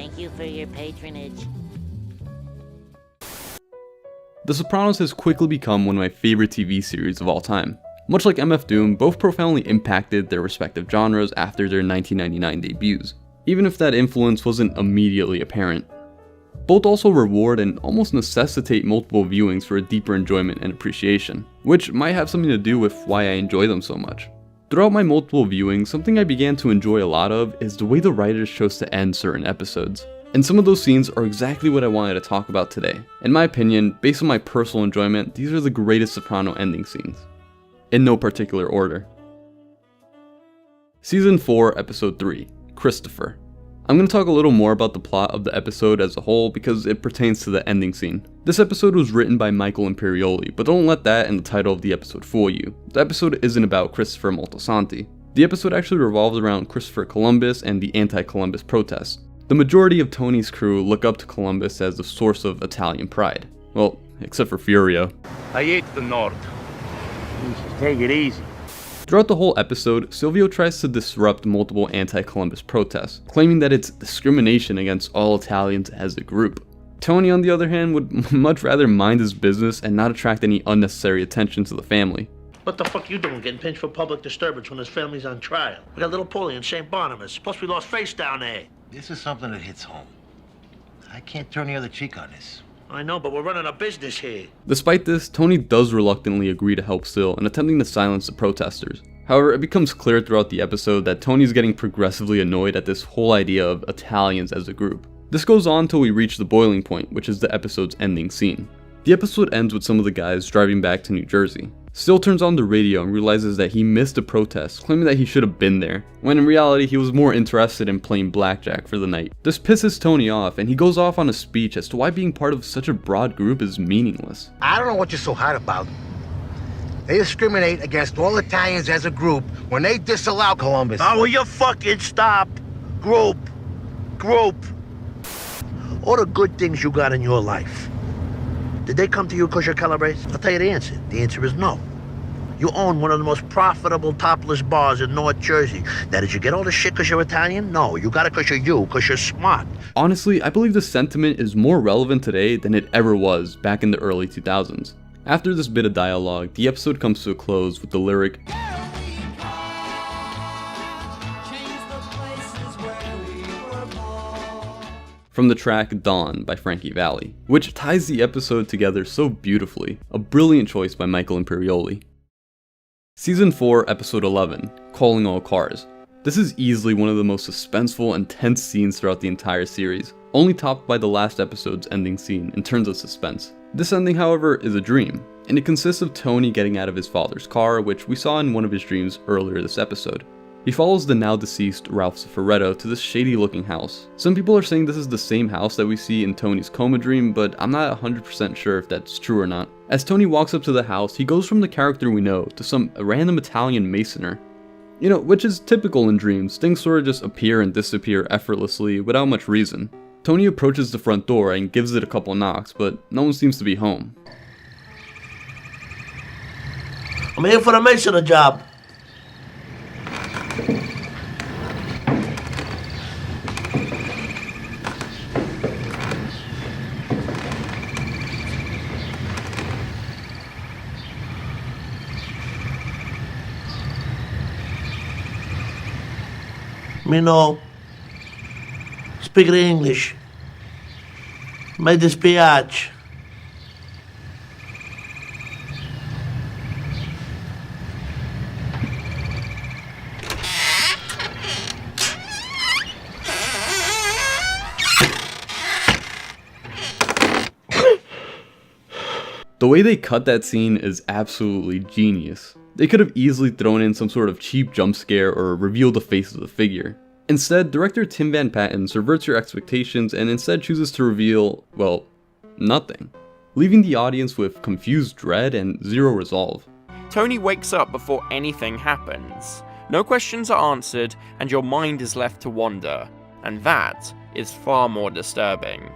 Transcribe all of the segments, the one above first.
Thank you for your patronage. The Sopranos has quickly become one of my favorite TV series of all time. Much like MF Doom, both profoundly impacted their respective genres after their 1999 debuts, even if that influence wasn't immediately apparent. Both also reward and almost necessitate multiple viewings for a deeper enjoyment and appreciation, which might have something to do with why I enjoy them so much. Throughout my multiple viewings, something I began to enjoy a lot of is the way the writers chose to end certain episodes. And some of those scenes are exactly what I wanted to talk about today. In my opinion, based on my personal enjoyment, these are the greatest Soprano ending scenes. In no particular order. Season 4, Episode 3, Christopher. I'm going to talk a little more about the plot of the episode as a whole because it pertains to the ending scene. This episode was written by Michael Imperioli, but don't let that and the title of the episode fool you. The episode isn't about Christopher Moltisanti. The episode actually revolves around Christopher Columbus and the anti-Columbus protests. The majority of Tony's crew look up to Columbus as the source of Italian pride. Well, except for Furio. I hate the North. You should take it easy. Throughout the whole episode, Silvio tries to disrupt multiple anti-Columbus protests, claiming that it's discrimination against all Italians as a group. Tony, on the other hand, would much rather mind his business and not attract any unnecessary attention to the family. What the fuck you doing getting pinched for public disturbance when his family's on trial? We got little Paulie in St. Barnabas. Plus we lost face down there. This is something that hits home. I can't turn the other cheek on this. I know, but we're running a business here. Despite this, Tony does reluctantly agree to help Sil in attempting to silence the protesters. However, it becomes clear throughout the episode that Tony's getting progressively annoyed at this whole idea of Italians as a group. This goes on till we reach the boiling point, which is the episode's ending scene. The episode ends with some of the guys driving back to New Jersey. Sil turns on the radio and realizes that he missed a protest, claiming that he should have been there, when in reality he was more interested in playing blackjack for the night. This pisses Tony off, and he goes off on a speech as to why being part of such a broad group is meaningless. I don't know what you're so hot about. They discriminate against all Italians as a group when they disallow Columbus. Oh, will you fucking stop? Group. All the good things you got in your life, did they come to you because you're Calabrese? I'll tell you the answer. The answer is no. You own one of the most profitable topless bars in North Jersey. Now, did you get all this shit because you're Italian? No, you got it because you're smart. Honestly, I believe this sentiment is more relevant today than it ever was back in the early 2000s. After this bit of dialogue, the episode comes to a close with the lyric, from the track Dawn by Frankie Valli, which ties the episode together so beautifully, a brilliant choice by Michael Imperioli. Season 4, Episode 11, Calling All Cars. This is easily one of the most suspenseful and tense scenes throughout the entire series, only topped by the last episode's ending scene in terms of suspense. This ending, however, is a dream, and it consists of Tony getting out of his father's car, which we saw in one of his dreams earlier this episode. He follows the now deceased Ralph Cifaretto to this shady looking house. Some people are saying this is the same house that we see in Tony's coma dream, but I'm not 100% sure if that's true or not. As Tony walks up to the house, he goes from the character we know to some random Italian masoner. You know, which is typical in dreams, things sort of just appear and disappear effortlessly without much reason. Tony approaches the front door and gives it a couple knocks, but no one seems to be home. I'm here for the masoner job. Me no. Speak English. Me dispiace. The way they cut that scene is absolutely genius. They could have easily thrown in some sort of cheap jump scare or revealed the face of the figure. Instead, director Tim Van Patten subverts your expectations and instead chooses to reveal, well, nothing, leaving the audience with confused dread and zero resolve. Tony wakes up before anything happens. No questions are answered, and your mind is left to wander, and that is far more disturbing.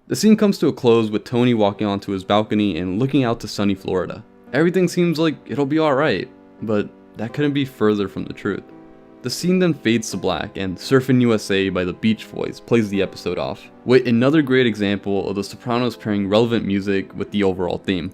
The scene comes to a close with Tony walking onto his balcony and looking out to sunny Florida. Everything seems like it'll be alright, but that couldn't be further from the truth. The scene then fades to black, and Surfin' USA by the Beach Boys plays the episode off, with another great example of The Sopranos pairing relevant music with the overall theme.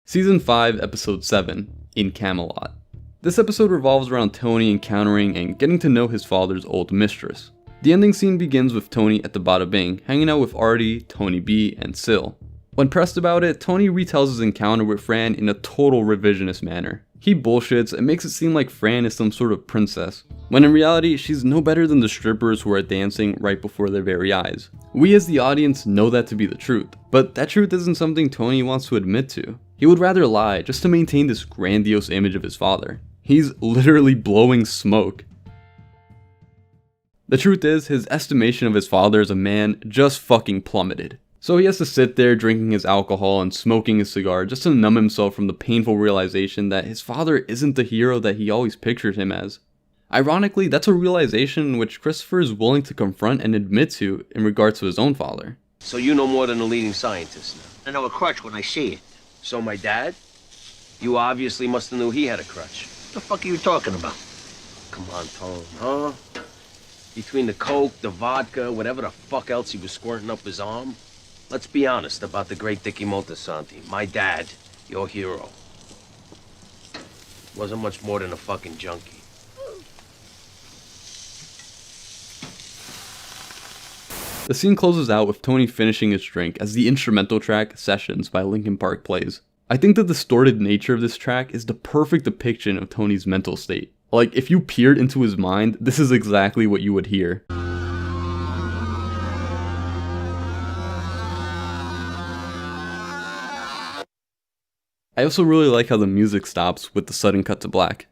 Season 5, Episode 7, In Camelot. This episode revolves around Tony encountering and getting to know his father's old mistress. The ending scene begins with Tony at the Bada Bing, hanging out with Artie, Tony B, and Sil. When pressed about it, Tony retells his encounter with Fran in a total revisionist manner. He bullshits and makes it seem like Fran is some sort of princess, when in reality, she's no better than the strippers who are dancing right before their very eyes. We as the audience know that to be the truth, but that truth isn't something Tony wants to admit to. He would rather lie just to maintain this grandiose image of his father. He's literally blowing smoke. The truth is, his estimation of his father as a man just fucking plummeted. So he has to sit there drinking his alcohol and smoking his cigar just to numb himself from the painful realization that his father isn't the hero that he always pictured him as. Ironically, that's a realization which Christopher is willing to confront and admit to in regards to his own father. So you know more than a leading scientist now. I know a crutch when I see it. So my dad? You obviously must have knew he had a crutch. What the fuck are you talking about? Come on, Tone, huh? Between the coke, the vodka, whatever the fuck else he was squirting up his arm, let's be honest about the great Dickie Moltisanti. My dad, your hero. Wasn't much more than a fucking junkie. The scene closes out with Tony finishing his drink as the instrumental track Sessions by Linkin Park plays. I think the distorted nature of this track is the perfect depiction of Tony's mental state. Like, if you peered into his mind, this is exactly what you would hear. I also really like how the music stops with the sudden cut to black.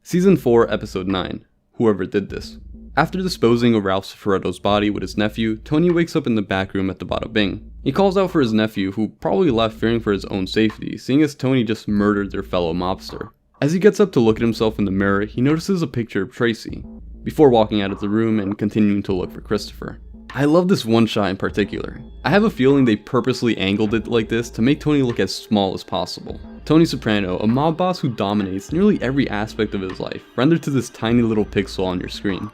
Season 4, Episode 9, Whoever Did This. After disposing of Ralph Cifaretto's body with his nephew, Tony wakes up in the back room at the Bada Bing. He calls out for his nephew, who probably left fearing for his own safety, seeing as Tony just murdered their fellow mobster. As he gets up to look at himself in the mirror, he notices a picture of Tracy, before walking out of the room and continuing to look for Christopher. I love this one shot in particular. I have a feeling they purposely angled it like this to make Tony look as small as possible. Tony Soprano, a mob boss who dominates nearly every aspect of his life, rendered to this tiny little pixel on your screen.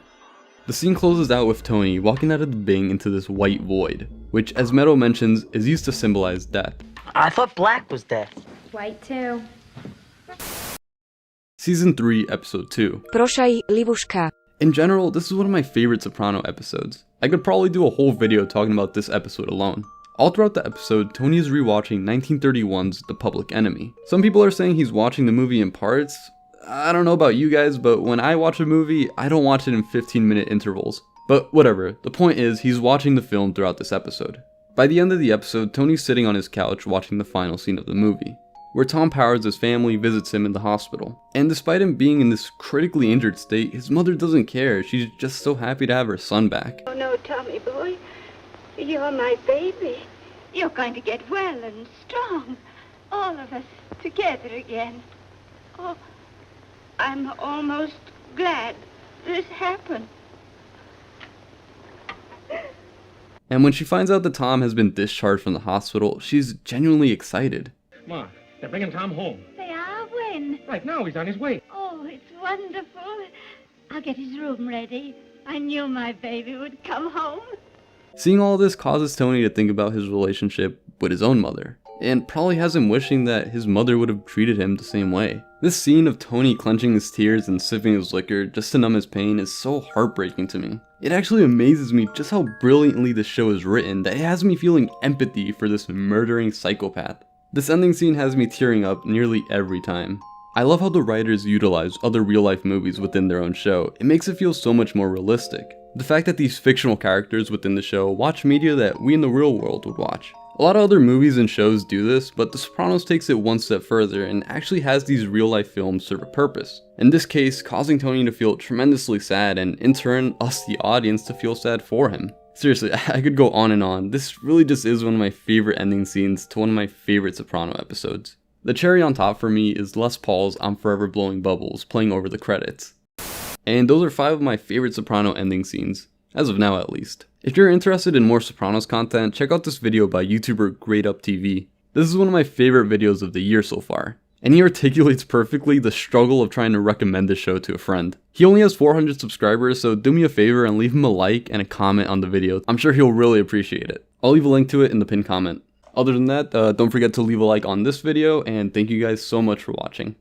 The scene closes out with Tony walking out of the Bing into this white void, which, as Meadow mentions, is used to symbolize death. I thought black was death. White too. Season 3, Episode 2. Prošaj, Libuška. In general, this is one of my favorite Soprano episodes. I could probably do a whole video talking about this episode alone. All throughout the episode, Tony is rewatching 1931's The Public Enemy. Some people are saying he's watching the movie in parts. I don't know about you guys, but when I watch a movie, I don't watch it in 15-minute intervals. But whatever, the point is, he's watching the film throughout this episode. By the end of the episode, Tony's sitting on his couch watching the final scene of the movie, where Tom Powers' family visits him in the hospital. And despite him being in this critically injured state, his mother doesn't care. She's just so happy to have her son back. Oh no, Tommy boy. You're my baby. You're going to get well and strong. All of us together again. Oh, I'm almost glad this happened. And when she finds out that Tom has been discharged from the hospital, she's genuinely excited. Ma, they're bringing Tom home. They are when? Right now, he's on his way. Oh, it's wonderful. I'll get his room ready. I knew my baby would come home. Seeing all this causes Tony to think about his relationship with his own mother, and probably has him wishing that his mother would have treated him the same way. This scene of Tony clenching his tears and sipping his liquor just to numb his pain is so heartbreaking to me. It actually amazes me just how brilliantly this show is written that it has me feeling empathy for this murdering psychopath. This ending scene has me tearing up nearly every time. I love how the writers utilize other real-life movies within their own show. It makes it feel so much more realistic. The fact that these fictional characters within the show watch media that we in the real world would watch. A lot of other movies and shows do this, but The Sopranos takes it one step further and actually has these real-life films serve a purpose. In this case, causing Tony to feel tremendously sad and in turn us the audience to feel sad for him. Seriously, I could go on and on. This really just is one of my favorite ending scenes to one of my favorite Soprano episodes. The cherry on top for me is Les Paul's I'm Forever Blowing Bubbles playing over the credits. And those are 5 of my favorite Soprano ending scenes, as of now at least. If you're interested in more Sopranos content, check out this video by YouTuber GreatUpTV. This is one of my favorite videos of the year so far. And he articulates perfectly the struggle of trying to recommend the show to a friend. He only has 400 subscribers, so do me a favor and leave him a like and a comment on the video. I'm sure he'll really appreciate it. I'll leave a link to it in the pinned comment. Other than that, don't forget to leave a like on this video, and thank you guys so much for watching.